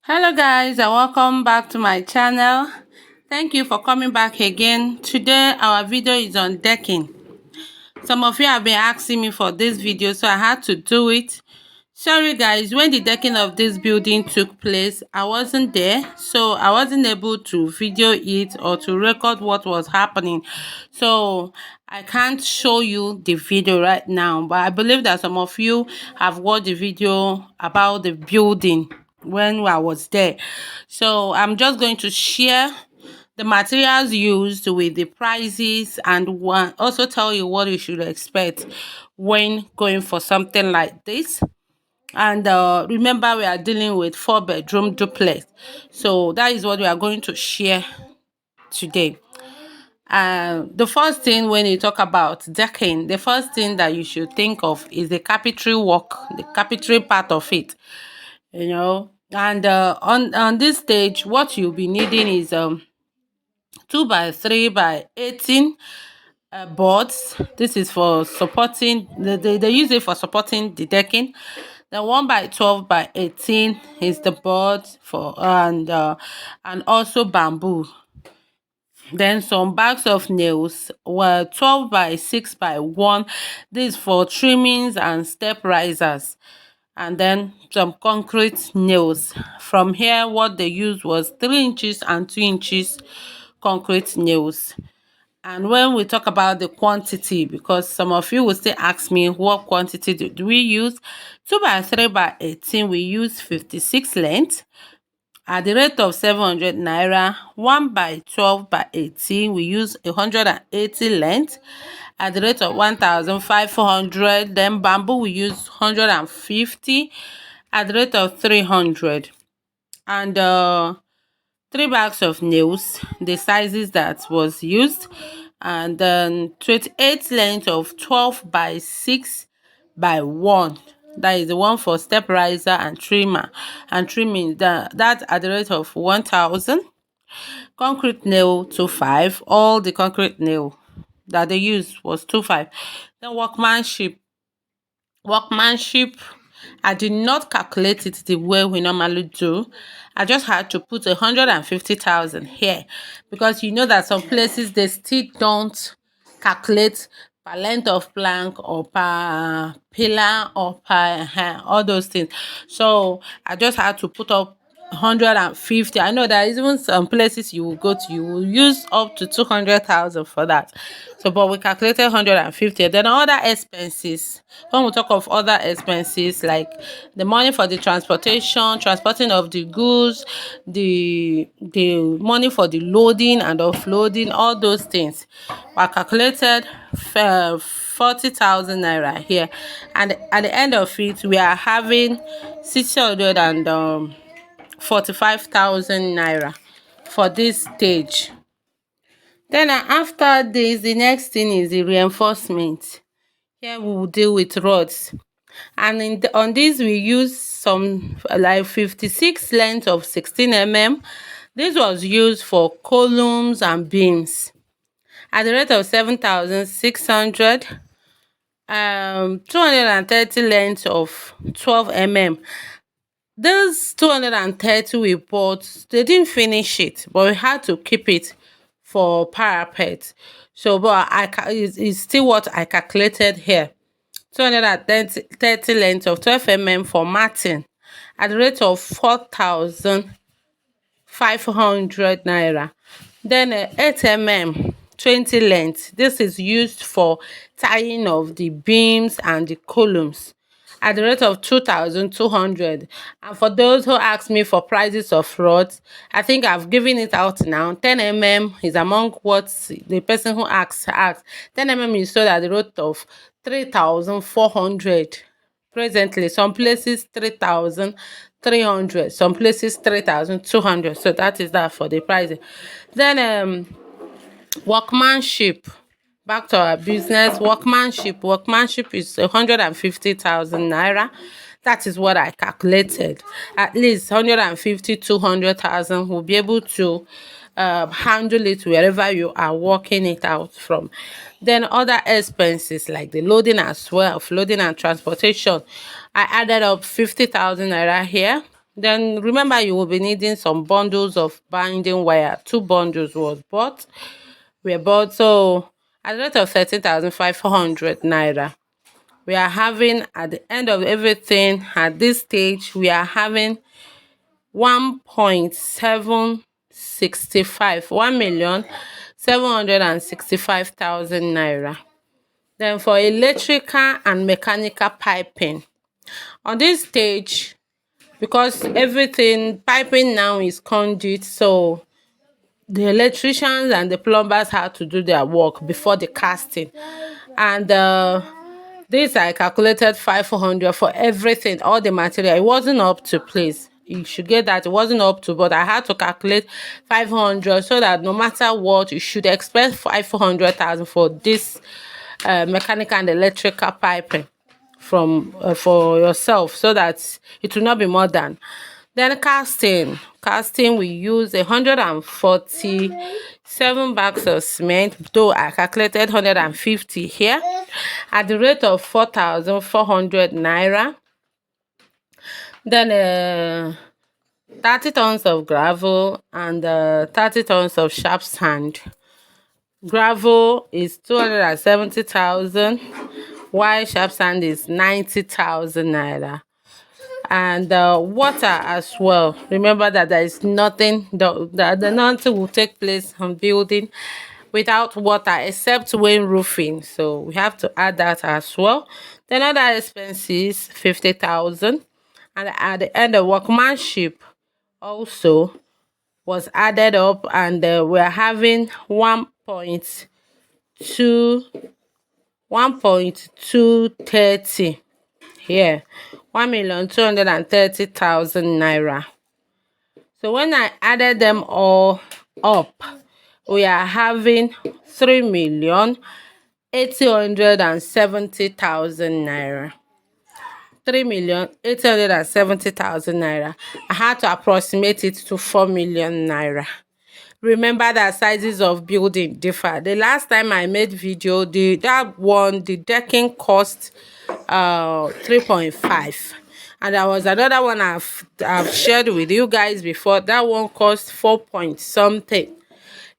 Hello guys and welcome back to my channel. Thank you for coming back again. Today our video is on decking. Some of you have been asking me for this video, so I had to do it. Sorry guys, when the decking of this building took place, I wasn't there, so I wasn't able to video it or to record what was happening. So I can't show you the video right now, but I believe that some of you have watched the video about the building when I was there. So I'm just going to share the materials used with the prices and also tell you what you should expect when going for something like this. And remember, we are dealing with 4-bedroom duplex, so that is what we are going to share today. The first thing, when you talk about decking, the first thing that you should think of is the carpentry work, the carpentry part of it, and on this stage what you'll be needing is 2 by 3 by 18 boards. This is for supporting, they use it for supporting the decking. The 1 by 12 by 18 is the board for, and also bamboo. Then some bags of nails were 12 by 6 by 1. This is for trimmings and step risers. And then some concrete nails. From here, what they used was 3 inches and 2 inches concrete nails. And when we talk about the quantity, because some of you will still ask me what quantity do we use, 2 by 3 by 18 we use 56 length at the rate of 700 naira. 1 by 12 by 18 we use 180 length at the rate of 1,500. Then bamboo we use 150 at the rate of 300. And 3 bags of nails, the sizes that was used, and then 28 length of 12 by 6 by 1. That is the one for step riser and trimmer and trimming. That at the rate of 1,000. Concrete nail 25. All the concrete nail that they used was 25. Then workmanship, I did not calculate it the way we normally do. I just had to put 150,000 here, because you know that some places they still don't calculate per length of plank or per pillar or per all those things. So I just had to put up 150. I know that even some places you will go to, you will use up to 200,000 for that. So but we calculated 150. Then other expenses, when we talk of other expenses, like the money for the transporting of the goods, the money for the loading and offloading, all those things were calculated 40,000 naira here. And at the end of it, we are having 645,000 naira for this stage. Then after this, the next thing is the reinforcement. Here we will deal with rods, and on this we use some like 56 length of 16 mm. This was used for columns and beams at the rate of 7,600. 230 length of 12 mm. This 230 we bought, they didn't finish it, but we had to keep it for parapet. So but it's still what I calculated here. 230 length of 12 mm for matting at the rate of 4,500 naira. Then 8 mm 20 length. This is used for tying of the beams and the columns at the rate of 2,200. And for those who ask me for prices of rods, I think I've given it out now. 10 mm is among what the person who asked. 10 mm is sold at the rate of 3,400 presently. Some places 3,300, some places 3,200. So that is that for the pricing. Then workmanship, back to our business. Workmanship is 150,000 naira. That is what I calculated. At least 150, 200,000 will be able to handle it wherever you are working it out from. Then other expenses like the loading as well, loading and transportation, I added up 50,000 naira here. Then remember, you will be needing some bundles of binding wire. 2 bundles was bought. We bought, so at the rate of 13,500 naira. We are having, at the end of everything, at this stage, we are having 1,765,000 naira. Then for electrical and mechanical piping, on this stage, because everything piping now is conduit, so the electricians and the plumbers had to do their work before the casting. And this I calculated 500 for everything, all the material. It wasn't up to, please, you should get that, it wasn't up to, but I had to calculate 500, so that no matter what, you should expect 500,000 for this mechanical and electrical piping from for yourself, so that it will not be more than. Then casting we use 147 bags of cement, though I calculated 150 here, at the rate of 4,400 naira. Then 30 tons of gravel and 30 tons of sharp sand. Gravel is 270,000, while sharp sand is 90,000 naira. And water as well. Remember that there is nothing, the nothing will take place on building without water, except when roofing, so we have to add that as well. Then other expenses 50,000, and at the end of workmanship also was added up, and we're having 1.230 here, 1,230,000 naira. So when I added them all up, we are having 3,870,000 naira. 3,870,000 naira. I had to approximate it to 4 million naira. Remember that sizes of building differ. The last time I made video, the decking cost 3.5, and there was another one I've shared with you guys before. That one cost 4 point something.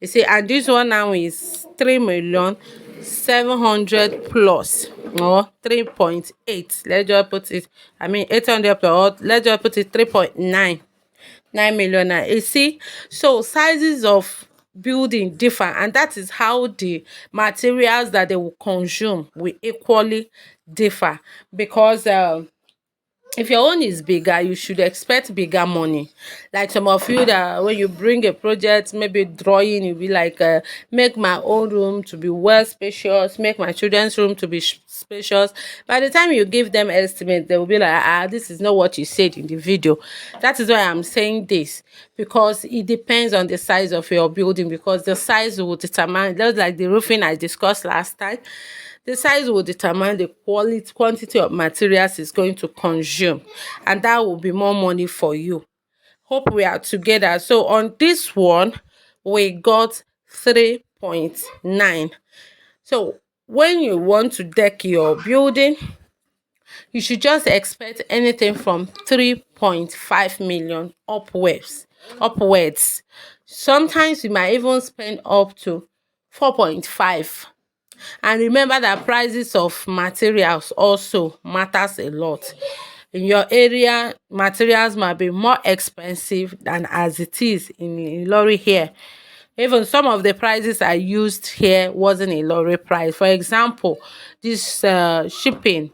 You see, and this one now is 3,700,000 plus, or 3.8. Let's just put it, 800 plus, let's just put it 3.9 million. You see, so sizes of building differ, and that is how the materials that they will consume will equally differ. Because if your own is bigger, you should expect bigger money. Like some of you, that when you bring a project, maybe drawing, you'll be like, make my own room to be well spacious, make my children's room to be spacious. By the time you give them estimate, they will be like, this is not what you said in the video. That is why I'm saying this, because it depends on the size of your building, because the size will determine, just like the roofing I discussed last time, the size will determine the quantity of materials it's going to consume, and that will be more money for you. Hope we are together. So on this one, we got 3.9. So when you want to deck your building, you should just expect anything from 3.5 million upwards. Sometimes you might even spend up to 4.5. And remember that prices of materials also matters a lot. In your area, materials might be more expensive than as it is in Ilorin here. Even some of the prices I used here wasn't a Ilorin price. For example, this shipping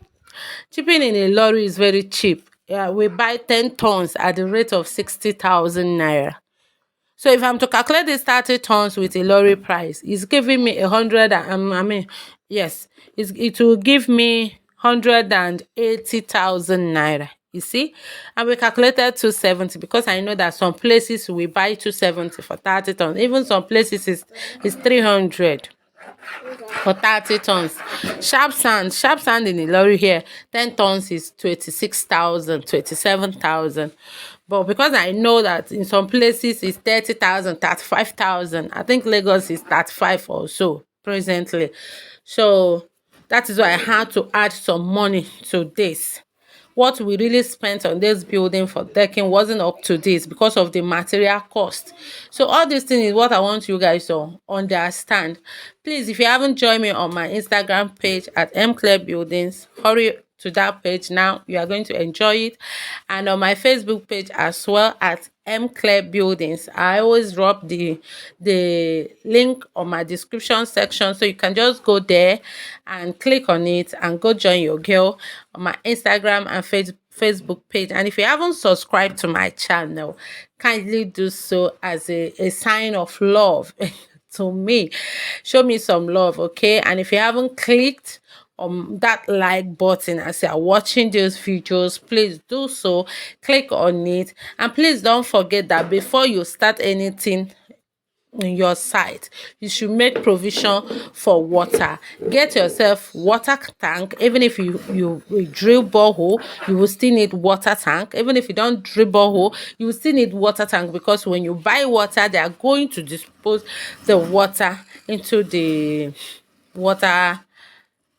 in Ilorin is very cheap. Yeah, we buy 10 tons at the rate of 60,000 naira. So if I'm to calculate this 30 tons with a lorry price, it's giving me 100. Yes, it will give me 180,000 naira. You see, and we calculated 270, because I know that some places we buy 270 for 30 tons. Even some places is 300 for 30 tons. Sharp sand in the lorry here, 10 tons is 26,000, 27,000. But because I know that in some places it's 30,000, 35,000. I think Lagos is 35 or so presently. So that is why I had to add some money to this. what we really spent on this building for decking wasn't up to this because of the material cost. So all these things is what I want you guys to understand. Please, if you haven't joined me on my Instagram page at mclear buildings, hurry to that page now. You are going to enjoy it. And on my Facebook page as well at mclear buildings. I always drop the link on my description section, so you can just go there and click on it and go join your girl on my Instagram and Facebook page. And if you haven't subscribed to my channel, kindly do so as a sign of love to me. Show me some love, okay? And if you haven't clicked on that like button as you are watching these videos, please do so. Click on it, and please don't forget that before you start anything in your site, you should make provision for water. Get yourself water tank. Even if you drill borehole, you will still need water tank. Even if you don't drill borehole, you will still need water tank, because when you buy water, they are going to dispose the water into the water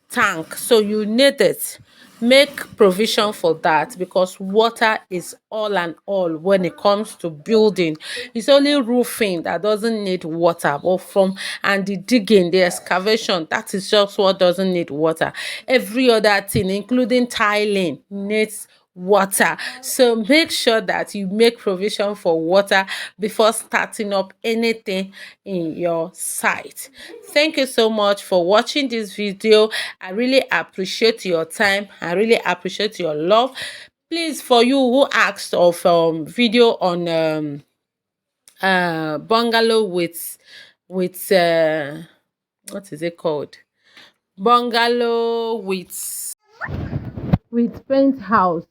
tank, so you need it. Make provision for that, because water is all and all when it comes to building. It's only roofing that doesn't need water, but from and the digging, the excavation, that is just what doesn't need water. Every other thing, including tiling, needs water. So make sure that you make provision for water before starting up anything in your site. Thank you so much for watching this video. I really appreciate your time. I really appreciate your love. Please, for you who asked of video on bungalow with what is it called, bungalow with penthouse,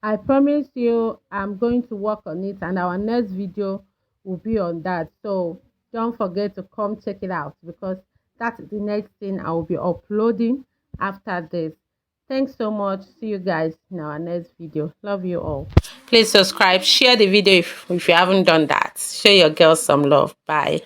I promise you I'm going to work on it, and our next video will be on that. So don't forget to come check it out, because that's the next thing I will be uploading after this. Thanks so much. See you guys in our next video. Love you all. Please subscribe, share the video if you haven't done that. Show your girls some love. Bye.